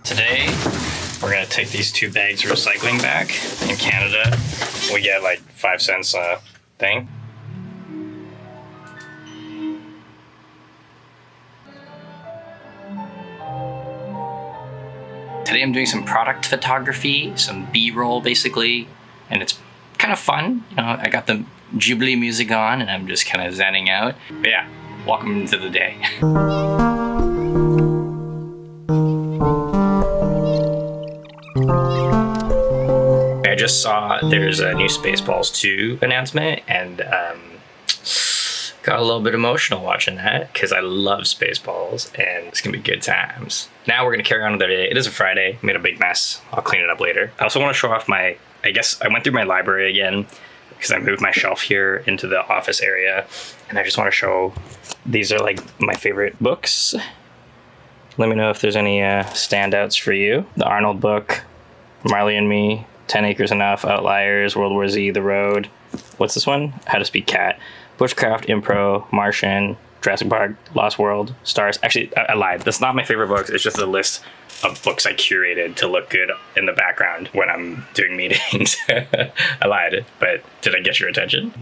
Today, we're gonna take these 2 bags of recycling back. In Canada, we get like 5 cents a thing. Today I'm doing some product photography, some B-roll basically, and it's kind of fun. You know, I got the Jubilee music on and I'm just kind of zenning out. But yeah, welcome to the day. I just saw there's a new Spaceballs 2 announcement and got a little bit emotional watching that because I love Spaceballs and it's gonna be good times. Now we're gonna carry on with our day. It is a Friday, made a big mess. I'll clean it up later. I also wanna show off I went through my library again because I moved my shelf here into the office area and I just wanna show, these are like my favorite books. Let me know if there's any standouts for you. The Arnold book, Marley and Me, 10 Acres Enough, Outliers, World War Z, The Road. What's this one? How to Speak Cat. Bushcraft, Impro, Martian, Jurassic Park, Lost World, Stars. Actually, I lied. That's not my favorite books. It's just a list of books I curated to look good in the background when I'm doing meetings. I lied, but did I get your attention?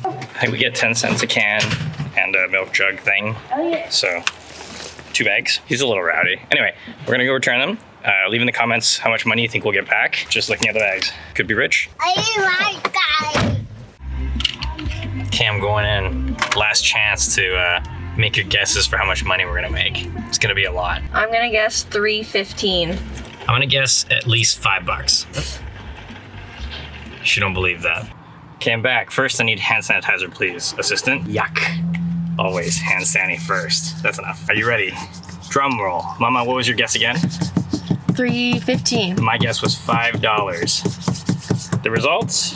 I think we get 10 cents a can and a milk jug thing. Oh, yeah. So 2 bags. He's a little rowdy. Anyway, we're gonna go return them. Leave in the comments how much money you think we'll get back. Just looking at the bags. Could be rich. I like that. Okay, I'm going in. Last chance to make your guesses for how much money we're gonna make. It's gonna be a lot. I'm gonna guess $3.15. I'm gonna guess at least $5. She don't believe that. Okay, I'm back. First, I need hand sanitizer, please. Assistant. Yuck. Always hand sanitizer first. That's enough. Are you ready? Drum roll. Mama, what was your guess again? $3.15. My guess was $5. The results?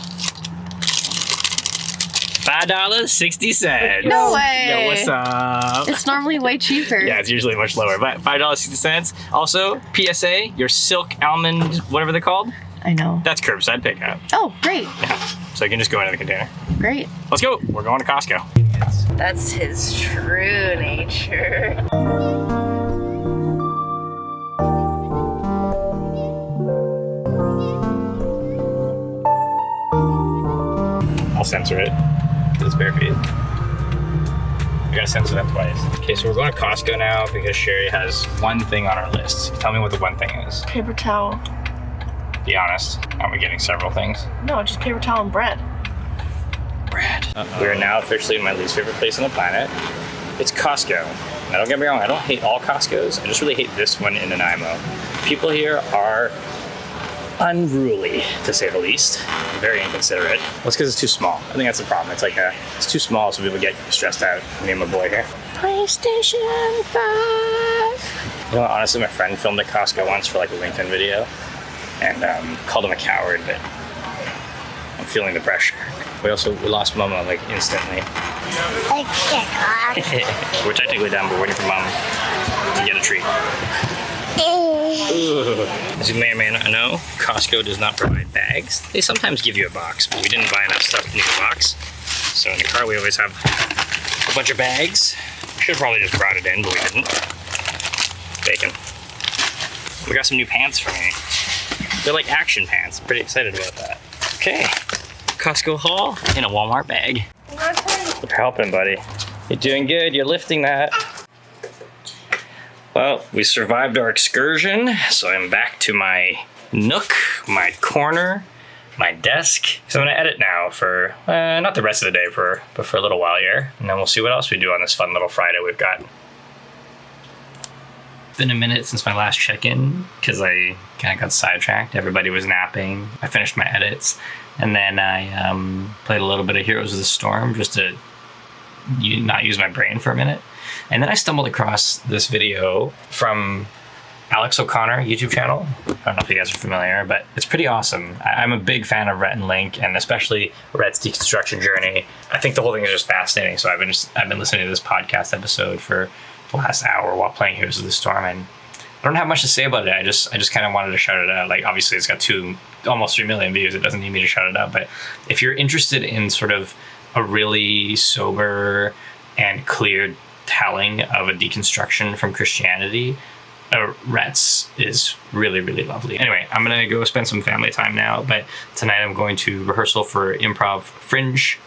$5.60. No way. Yo, what's up? It's normally way cheaper. Yeah, it's usually much lower, but $5.60. Also, PSA, your silk almond, whatever they're called, I know. that's curbside pickup. Oh, great. Yeah, so you can just go into the container. Great. Let's go. We're going to Costco. That's his true nature. I'll censor it because it's bare feet. I gotta censor that twice. Okay, so we're going to Costco now because Sherry has one thing on our list. Tell me what the one thing is. Paper towel. Be honest. Aren't we getting several things? No, just paper towel and bread. Bread. We are now officially in my least favorite place on the planet. It's Costco. Now don't get me wrong, I don't hate all Costcos. I just really hate this one in Nanaimo. People here are unruly, to say the least. Very inconsiderate. Well, it's because it's too small. I think that's the problem. It's like it's too small, so people get stressed out. Me and my boy here. PlayStation 5. You know, honestly, my friend filmed at Costco once for like a LinkedIn video, and called him a coward. But I'm feeling the pressure. We lost Mama like instantly. We're technically done, but waiting for Mom to get a treat. As you may or may not know, Costco does not provide bags. They sometimes give you a box, but we didn't buy enough stuff to need a box. So in the car we always have a bunch of bags. Should have probably just brought it in, but we didn't. Bacon. We got some new pants for me. They're like action pants. Pretty excited about that. Okay, Costco haul in a Walmart bag. You're helping, buddy. You're doing good. You're lifting that. Well, we survived our excursion, so I'm back to my nook, my corner, my desk. So I'm gonna edit now for, not the rest of the day, but for a little while here. And then we'll see what else we do on this fun little Friday we've got. It's been a minute since my last check-in, because I kind of got sidetracked. Everybody was napping. I finished my edits. And then I played a little bit of Heroes of the Storm, just to not use my brain for a minute. And then I stumbled across this video from Alex O'Connor YouTube channel. I don't know if you guys are familiar, but it's pretty awesome. I'm a big fan of Rhett and Link, and especially Rhett's deconstruction journey. I think the whole thing is just fascinating. So I've been listening to this podcast episode for the last hour while playing Heroes of the Storm, and I don't have much to say about it. I just kind of wanted to shout it out. Like, obviously it's got almost 3 million views. It doesn't need me to shout it out, but if you're interested in sort of a really sober and clear telling of a deconstruction from Christianity, Rhett's is really, really lovely. Anyway, I'm gonna go spend some family time now, but tonight I'm going to rehearsal for Improv Fringe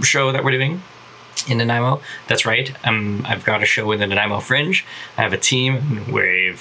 show that we're doing in Nanaimo. That's right. I've got a show in the Nanaimo Fringe. I have a team. We're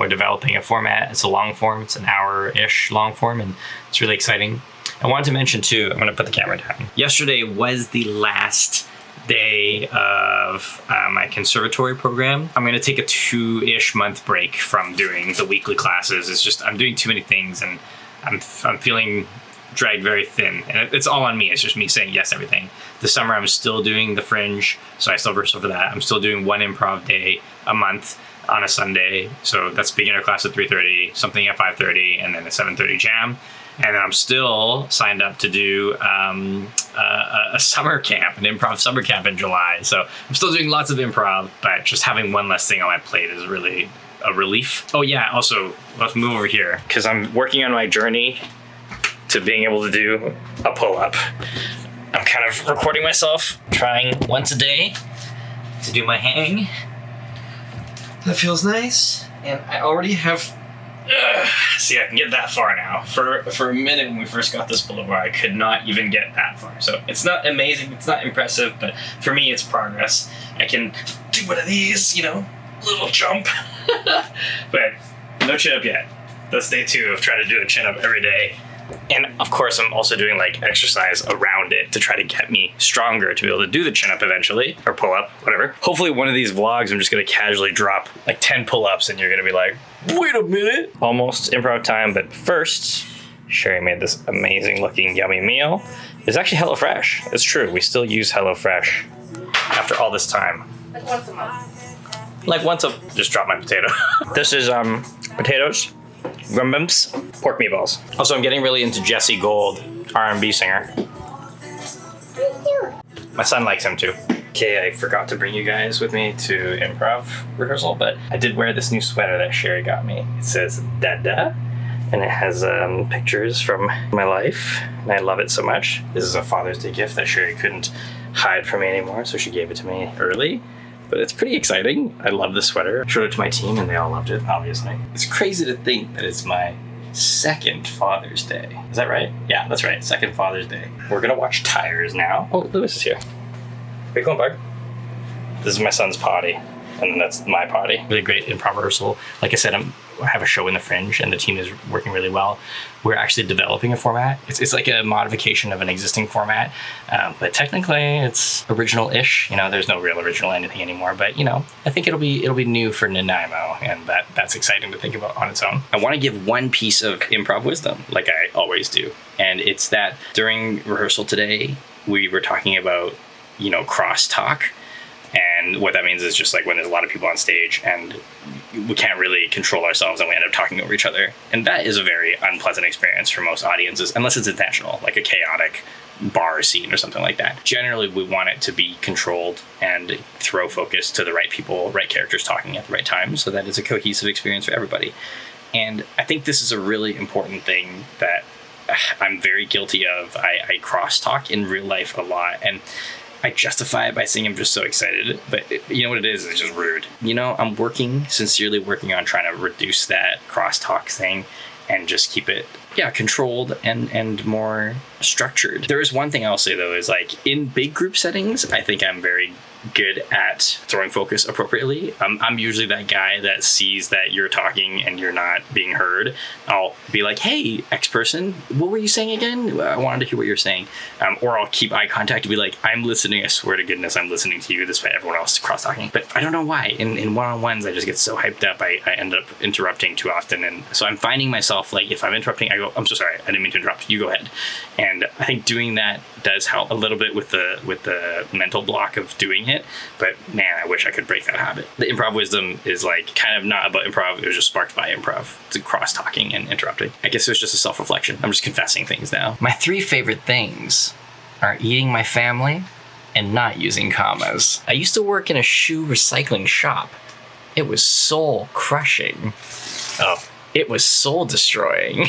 developing a format. It's a long form. It's an hour-ish long form, and it's really exciting. I wanted to mention too, I'm going to put the camera down. Yesterday was the last day of my conservatory program. I'm going to take a 2-ish month break from doing the weekly classes. It's just, I'm doing too many things, and I'm feeling dragged very thin, and it's all on me. It's just me saying yes to everything. This summer I'm still doing the Fringe, so I still rehearsal for that. I'm still doing 1 improv day a month on a Sunday, so that's beginner class at 3:30, something at 5:30, and then a 7:30 jam. And then I'm still signed up to do a summer camp, an improv summer camp in July. So I'm still doing lots of improv, but just having one less thing on my plate is really a relief. Oh yeah, also, let's move over here, because I'm working on my journey to being able to do a pull-up. I'm kind of recording myself trying once a day to do my hang. That feels nice. And I already have, see, I can get that far now. For a minute when we first got this pull-up bar, I could not even get that far. So it's not amazing, it's not impressive, but for me it's progress. I can do one of these, you know, little jump. But no chin-up yet. That's day 2 of trying to do a chin-up every day. And of course, I'm also doing like exercise around it to try to get me stronger to be able to do the chin up eventually, or pull up, whatever. Hopefully one of these vlogs, I'm just gonna casually drop like 10 pull-ups and you're gonna be like, wait a minute. Almost improv time, but first, Sherry made this amazing looking yummy meal. It's actually HelloFresh. It's true, we still use HelloFresh after all this time. Like once a month. Like once a, just drop my potato. This is potatoes, gumbums, pork meatballs. Also, I'm getting really into Jesse Gold, R&B singer. My son likes him too. Okay, I forgot to bring you guys with me to improv rehearsal, but I did wear this new sweater that Sherry got me. It says Dada, and it has pictures from my life, and I love it so much. This is a Father's Day gift that Sherry couldn't hide from me anymore, so she gave it to me early. But it's pretty exciting. I love this sweater. I showed it to my team and they all loved it, obviously. It's crazy to think that it's my second Father's Day. Is that right? Yeah, that's right. Second Father's Day. We're gonna watch Tires now. Oh, Lewis is here. Where you going, bud? This is my son's potty, and then that's my potty. Really great improv rehearsal. Like I said, I have a show in the Fringe and the team is working really well. We're actually developing a format. It's like a modification of an existing format, but technically it's original-ish. You know, there's no real original anything anymore, but you know, I think it'll be new for Nanaimo, and that's exciting to think about on its own. I want to give one piece of improv wisdom, like I always do, and it's that during rehearsal today, we were talking about, you know, crosstalk. And what that means is just like when there's a lot of people on stage and we can't really control ourselves and we end up talking over each other. And that is a very unpleasant experience for most audiences, unless it's intentional, like a chaotic bar scene or something like that. Generally, we want it to be controlled and throw focus to the right people, right characters talking at the right time, so that it's a cohesive experience for everybody. And I think this is a really important thing that I'm very guilty of. I crosstalk in real life a lot, and I justify it by saying I'm just so excited, but you know what it is? It's just rude. You know, I'm sincerely working on trying to reduce that crosstalk thing and just keep it, controlled and more structured. There is one thing I'll say though, is like in big group settings, I think I'm very good at throwing focus appropriately. I'm usually that guy that sees that you're talking and you're not being heard. I'll be like, hey, X person, what were you saying again? I wanted to hear what you're saying. Or I'll keep eye contact and be like, I'm listening. I swear to goodness, I'm listening to you. This way everyone else is cross-talking. But I don't know why. In one-on-ones, I just get so hyped up. I end up interrupting too often. And so I'm finding myself, like, if I'm interrupting, I go, I'm so sorry. I didn't mean to interrupt. You go ahead. And I think doing that does help a little bit with the mental block of doing it. But man, I wish I could break that habit. The improv wisdom is like kind of not about improv. It was just sparked by improv. It's cross-talking and interrupting. I guess it was just a self-reflection. I'm just confessing things now. My 3 favorite things are eating my family and not using commas. I used to work in a shoe recycling shop. It was soul crushing. Oh, it was soul destroying.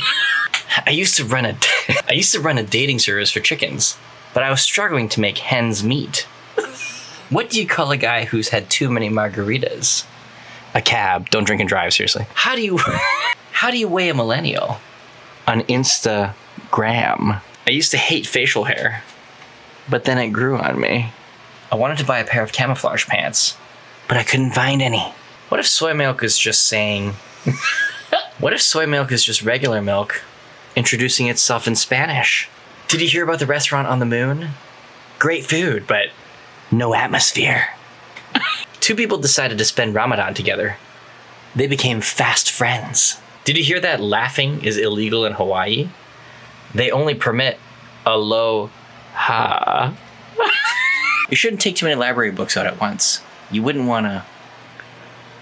I used to run a dating service for chickens, but I was struggling to make hens meet. What do you call a guy who's had too many margaritas? A cab. Don't drink and drive, seriously. How do you weigh a millennial? On Instagram. I used to hate facial hair, but then it grew on me. I wanted to buy a pair of camouflage pants, but I couldn't find any. What if soy milk is just saying... What if soy milk is just regular milk, introducing itself in Spanish? Did you hear about the restaurant on the moon? Great food, but no atmosphere. Two people decided to spend Ramadan together. They became fast friends. Did you hear that laughing is illegal in Hawaii? They only permit aloha. You shouldn't take too many library books out at once. You wouldn't want to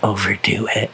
overdo it.